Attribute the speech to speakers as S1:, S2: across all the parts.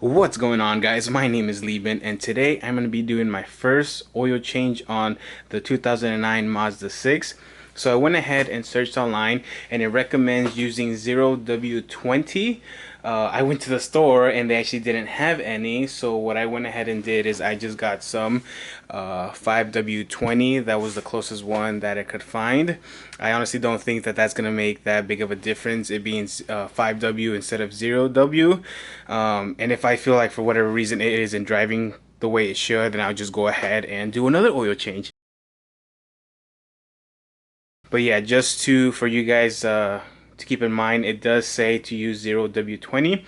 S1: What's going on, guys? My name is Lieben, and today I'm going to be doing my first oil change on the 2009 Mazda 6. So I went ahead and searched online, and it recommends using 0W20. I went to the store and they actually didn't have any, so what I went ahead and did is I just got some 5W20. That was the closest one that I could find. I honestly don't think that that's going to make that big of a difference, it being 5W instead of 0W. And if I feel like for whatever reason it isn't driving the way it should, then I'll just go ahead and do another oil change. But yeah, just for you guys to keep in mind, it does say to use 0W20.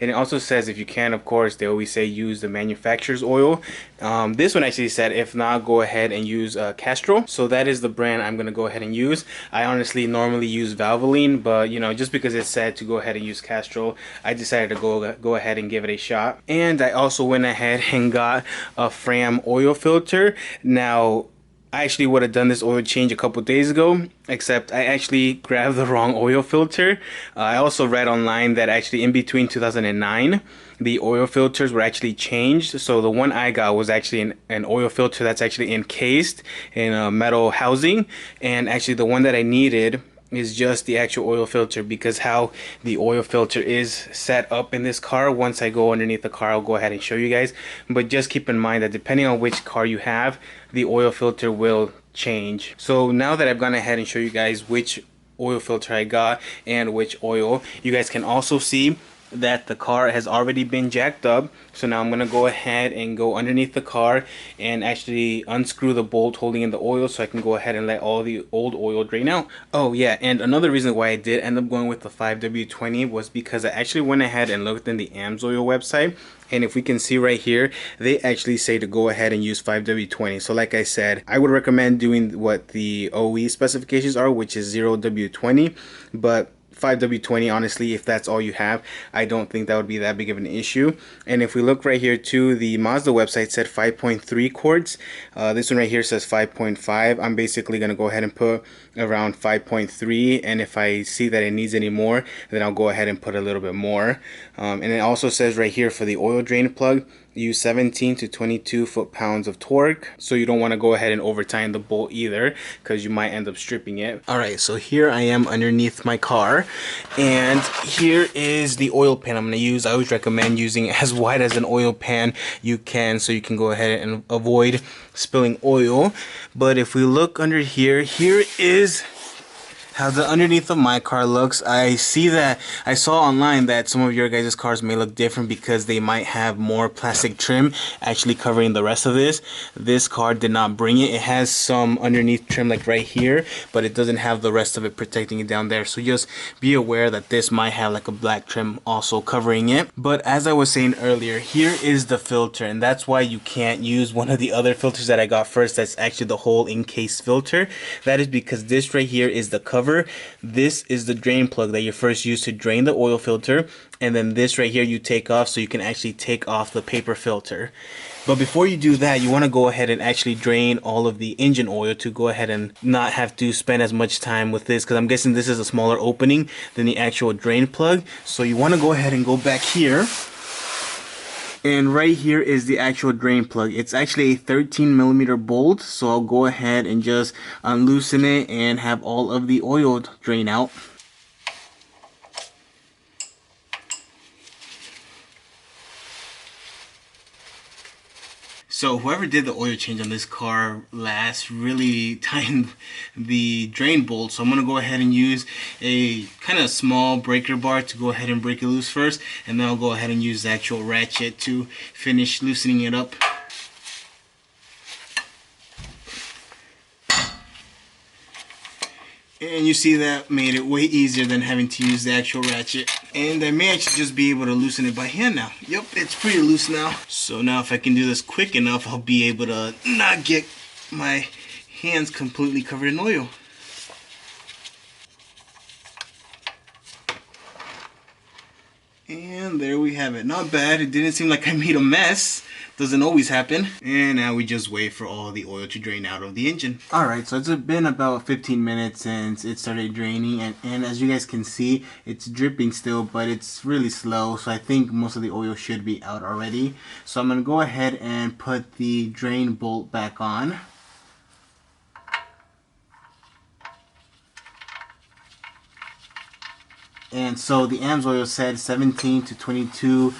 S1: And it also says, if you can, of course, they always say use the manufacturer's oil. This one actually said, if not, go ahead and use Castrol. So that is the brand I'm going to go ahead and use. I honestly normally use Valvoline, but you know, just because it said to go ahead and use Castrol, I decided to go ahead and give it a shot. And I also went ahead and got a Fram oil filter. Now, I actually would have done this oil change a couple days ago, except I actually grabbed the wrong oil filter. I also read online that actually in between 2009, the oil filters were actually changed. So the one I got was actually an oil filter that's actually encased in a metal housing, and actually the one that I needed is just the actual oil filter, because how the oil filter is set up in this car, once I go underneath the car I'll go ahead and show you guys. But just keep in mind that depending on which car you have, the oil filter will change. So now that I've gone ahead and show you guys which oil filter I got and which oil, you guys can also see that the car has already been jacked up. So now I'm gonna go ahead and go underneath the car and actually unscrew the bolt holding in the oil, so I can go ahead and let all the old oil drain out. Oh yeah, and another reason why I did end up going with the 5W20 was because I actually went ahead and looked in the AMSOIL website, and if we can see right here, they actually say to go ahead and use 5W20. So like I said, I would recommend doing what the OE specifications are, which is 0W20, but 5W20, honestly, if that's all you have, I don't think that would be that big of an issue. And if we look right here too, the Mazda website said 5.3 quarts. This one right here says 5.5. I'm basically going to go ahead and put around 5.3, and if I see that it needs any more, then I'll go ahead and put a little bit more. And it also says right here for the oil drain plug, use 17 to 22 foot-pounds of torque. So you don't want to go ahead and over tighten the bolt either, because you might end up stripping it. Alright, so here I am underneath my car, and here is the oil pan I'm going to use. I always recommend using as wide as an oil pan you can, so you can go ahead and avoid spilling oil. But if we look under here, here is how the underneath of my car looks. I saw online that some of your guys' cars may look different because they might have more plastic trim actually covering the rest of this. This car did not bring it. It has some underneath trim like right here, but it doesn't have the rest of it protecting it down there. So just be aware that this might have like a black trim also covering it. But as I was saying earlier, here is the filter, and that's why you can't use one of the other filters that I got first. That's actually the whole encased filter. That is because this right here is the cover. This is the drain plug that you first use to drain the oil filter, and then this right here you take off so you can actually take off the paper filter. But before you do that, you want to go ahead and actually drain all of the engine oil to go ahead and not have to spend as much time with this, because I'm guessing this is a smaller opening than the actual drain plug. So you want to go ahead and go back here, and right here is the actual drain plug. It's actually a 13mm bolt, so I'll go ahead and just unloosen it and have all of the oil drain out. So whoever did the oil change on this car last really tightened the drain bolt. So I'm going to go ahead and use a kind of small breaker bar to go ahead and break it loose first. And then I'll go ahead and use the actual ratchet to finish loosening it up. And you see that made it way easier than having to use the actual ratchet. And I may actually just be able to loosen it by hand now. Yep, it's pretty loose now. So now if I can do this quick enough, I'll be able to not get my hands completely covered in oil. And And there we have it. Not bad. It didn't seem like I made a mess. Doesn't always happen. And now we just wait for all the oil to drain out of the engine. Alright, so it's been about 15 minutes since it started draining, and as you guys can see, it's dripping still, but it's really slow, so I think most of the oil should be out already. So I'm going to go ahead and put the drain bolt back on. And so the AMSOIL said 17 to 22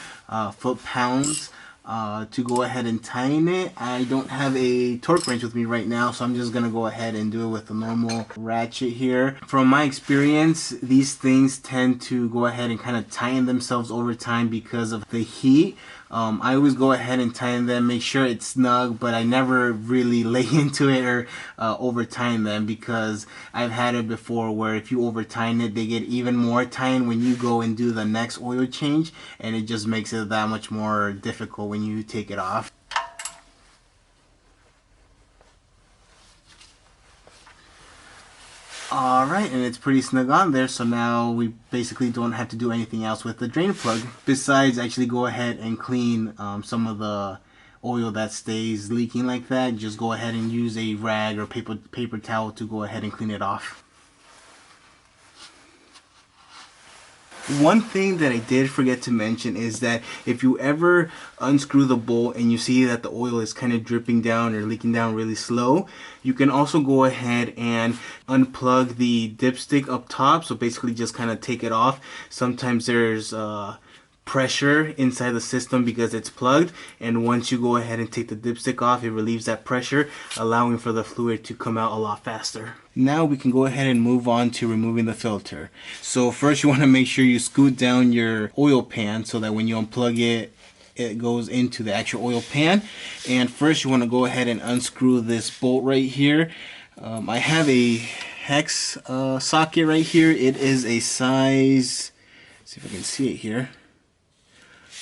S1: foot-pounds to go ahead and tighten it. I don't have a torque wrench with me right now, so I'm just going to go ahead and do it with a normal ratchet here. From my experience, these things tend to go ahead and kind of tighten themselves over time because of the heat. I always go ahead and tighten them, make sure it's snug, but I never really lay into it or over tighten them, because I've had it before where if you over tighten it, they get even more tightened when you go and do the next oil change, and it just makes it that much more difficult when you take it off. Alright, and it's pretty snug on there, so now we basically don't have to do anything else with the drain plug besides actually go ahead and clean some of the oil that stays leaking like that. Just go ahead and use a rag or paper towel to go ahead and clean it off. One thing that I did forget to mention is that if you ever unscrew the bolt and you see that the oil is kind of dripping down or leaking down really slow, you can also go ahead and unplug the dipstick up top. So basically just kind of take it off. Sometimes there's pressure inside the system because it's plugged, and once you go ahead and take the dipstick off, it relieves that pressure, allowing for the fluid to come out a lot faster. Now we can go ahead and move on to removing the filter. So first you want to make sure you scoot down your oil pan so that when you unplug it, it goes into the actual oil pan. And first you want to go ahead and unscrew this bolt right here. I have a hex socket right here. It is a size, let's see if I can see it here.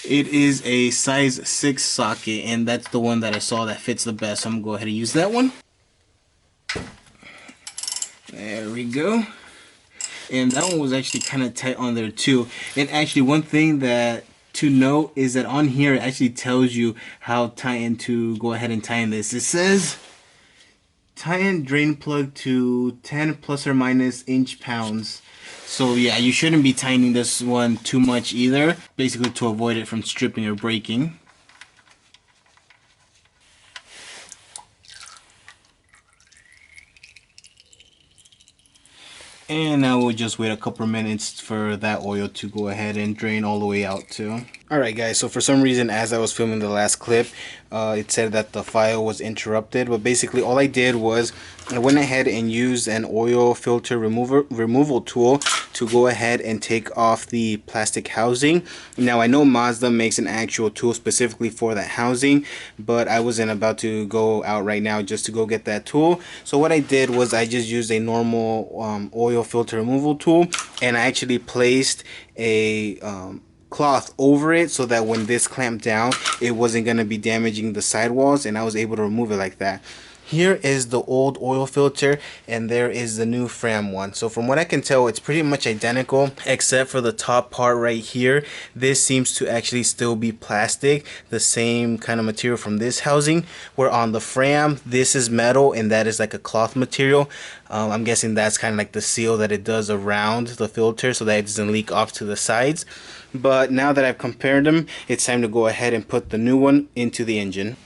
S1: It is a size 6 socket, and that's the one that I saw that fits the best. So I'm going to go ahead and use that one. There we go. And that one was actually kind of tight on there too. And actually one thing that to note is that on here it actually tells you how tighten to go ahead and tighten this. It says tighten drain plug to 10 plus or minus inch-pounds. So yeah, you shouldn't be tightening this one too much either, basically to avoid it from stripping or breaking. And now we'll just wait a couple of minutes for that oil to go ahead and drain all the way out too. Alright guys, so for some reason as I was filming the last clip, it said that the file was interrupted, but basically all I did was I went ahead and used an oil filter removal tool to go ahead and take off the plastic housing. Now I know Mazda makes an actual tool specifically for that housing, but I wasn't about to go out right now just to go get that tool. So what I did was I just used a normal oil filter removal tool, and I actually placed a cloth over it so that when this clamped down, it wasn't going to be damaging the sidewalls, and I was able to remove it like that. Here is the old oil filter, and there is the new Fram one. So from what I can tell, it's pretty much identical, except for the top part right here. This seems to actually still be plastic, the same kind of material from this housing, where on the Fram, this is metal and that is like a cloth material. I'm guessing that's kind of like the seal that it does around the filter so that it doesn't leak off to the sides. But now that I've compared them, it's time to go ahead and put the new one into the engine.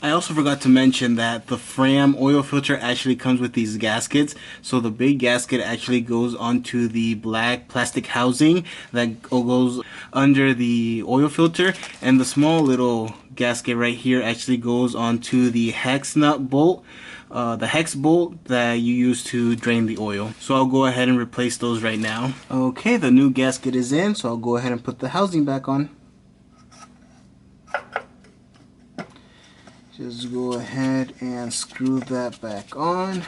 S1: I also forgot to mention that the Fram oil filter actually comes with these gaskets. So the big gasket actually goes onto the black plastic housing that goes under the oil filter, and the small little gasket right here actually goes onto the hex nut bolt, the hex bolt that you use to drain the oil. So I'll go ahead and replace those right now. Okay, the new gasket is in, so I'll go ahead and put the housing back on. Just go ahead and screw that back on.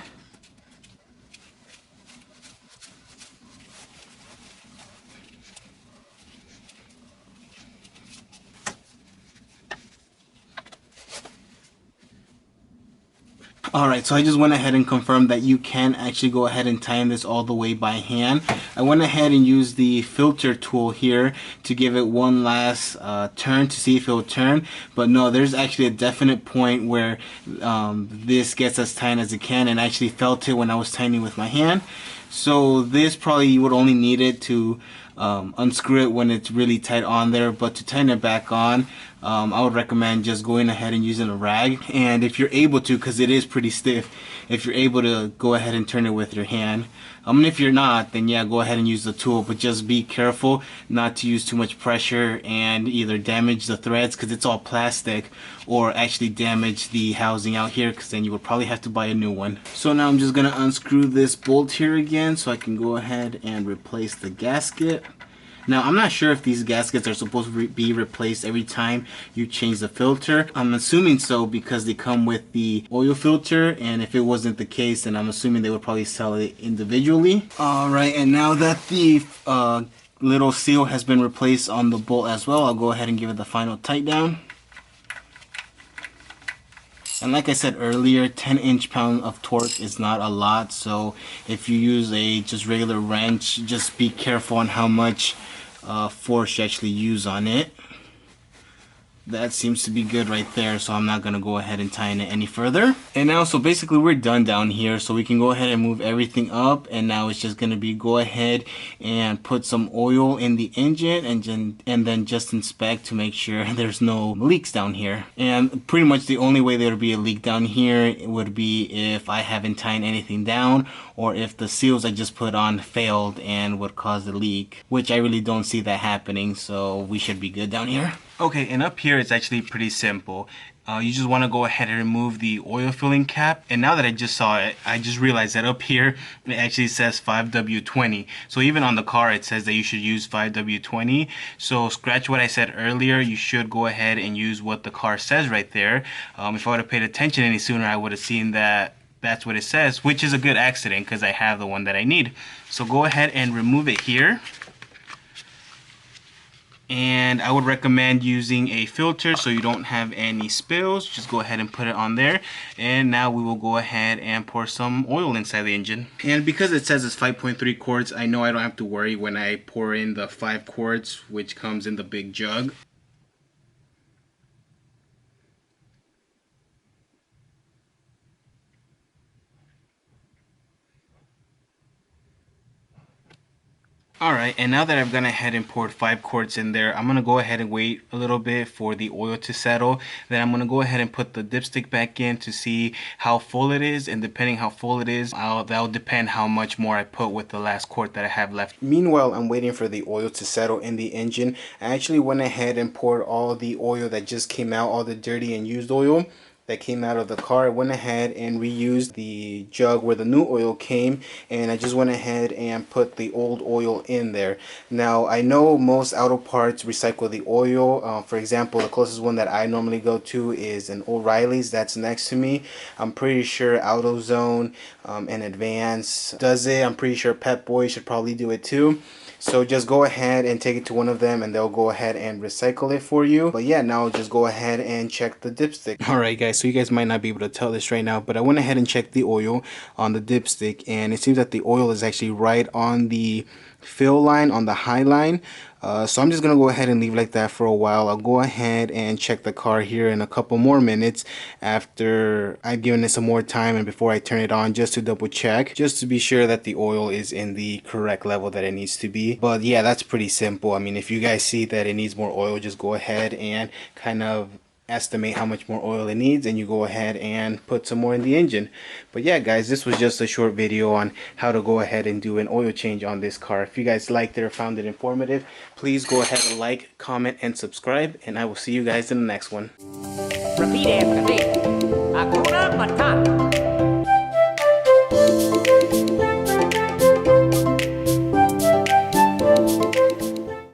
S1: Alright, so I just went ahead and confirmed that you can actually go ahead and tighten this all the way by hand. I went ahead and used the filter tool here to give it one last turn to see if it will turn. But no, there's actually a definite point where this gets as tight as it can, and I actually felt it when I was tightening with my hand. So this probably you would only need it to unscrew it when it's really tight on there, but to tighten it back on, I would recommend just going ahead and using a rag. And if you're able to, because it is pretty stiff, if you're able to go ahead and turn it with your hand. If you're not, then yeah, go ahead and use the tool, but just be careful not to use too much pressure and either damage the threads because it's all plastic, or actually damage the housing out here, because then you would probably have to buy a new one. So now I'm just gonna unscrew this bolt here again so I can go ahead and replace the gasket. Now, I'm not sure if these gaskets are supposed to be replaced every time you change the filter. I'm assuming so because they come with the oil filter, and if it wasn't the case, then I'm assuming they would probably sell it individually. Alright, and now that the little seal has been replaced on the bolt as well, I'll go ahead and give it the final tight down. And like I said earlier, 10 inch-pound of torque is not a lot, so if you use a just regular wrench, just be careful on how much force you actually use on it. That seems to be good right there, so I'm not going to go ahead and tighten it any further. And now, so basically we're done down here, so we can go ahead and move everything up, and now it's just going to be go ahead and put some oil in the engine and then just inspect to make sure there's no leaks down here. And pretty much the only way there would be a leak down here would be if I haven't tightened anything down, or if the seals I just put on failed and would cause the leak, which I really don't see that happening, so we should be good down here. Okay, and up here it's actually pretty simple. You just want to go ahead and remove the oil filling cap, and now that I just saw it, I just realized that up here it actually says 5W20. So even on the car it says that you should use 5W20. So scratch what I said earlier, you should go ahead and use what the car says right there. If I would have paid attention any sooner, I would have seen that that's what it says, which is a good accident because I have the one that I need. So go ahead and remove it here. And I would recommend using a filter so you don't have any spills. Just go ahead and put it on there, and now we will go ahead and pour some oil inside the engine. And because it says it's 5.3 quarts, I know I don't have to worry when I pour in the 5 quarts, which comes in the big jug. Alright, and now that I've gone ahead and poured 5 quarts in there, I'm going to go ahead and wait a little bit for the oil to settle. Then I'm going to go ahead and put the dipstick back in to see how full it is, and depending how full it is, that'll depend how much more I put with the last quart that I have left. Meanwhile, I'm waiting for the oil to settle in the engine. I actually went ahead and poured all the oil that just came out, all the dirty and used oil that came out of the car. I went ahead and reused the jug where the new oil came, and I just went ahead and put the old oil in there. Now, I know most auto parts recycle the oil. For example, the closest one that I normally go to is an O'Reilly's that's next to me. I'm pretty sure AutoZone and Advance does it. I'm pretty sure Pep Boy should probably do it too. So just go ahead and take it to one of them, and they'll go ahead and recycle it for you. But yeah, now just go ahead and check the dipstick. Alright guys, so you guys might not be able to tell this right now, but I went ahead and checked the oil on the dipstick, and it seems that the oil is actually right on the fill line, on the high line. So I'm just gonna go ahead and leave like that for a while. I'll go ahead and check the car here in a couple more minutes after I've given it some more time and before I turn it on, just to double check, just to be sure that the oil is in the correct level that it needs to be. But yeah, that's pretty simple. I mean, if you guys see that it needs more oil, just go ahead and kind of estimate how much more oil it needs, and you go ahead and put some more in the engine. But yeah guys, this was just a short video on how to go ahead and do an oil change on this car. If you guys liked it or found it informative, please go ahead and like, comment, and subscribe, and I will see you guys in the next one.
S2: Repeat after me. Hakuna Matata.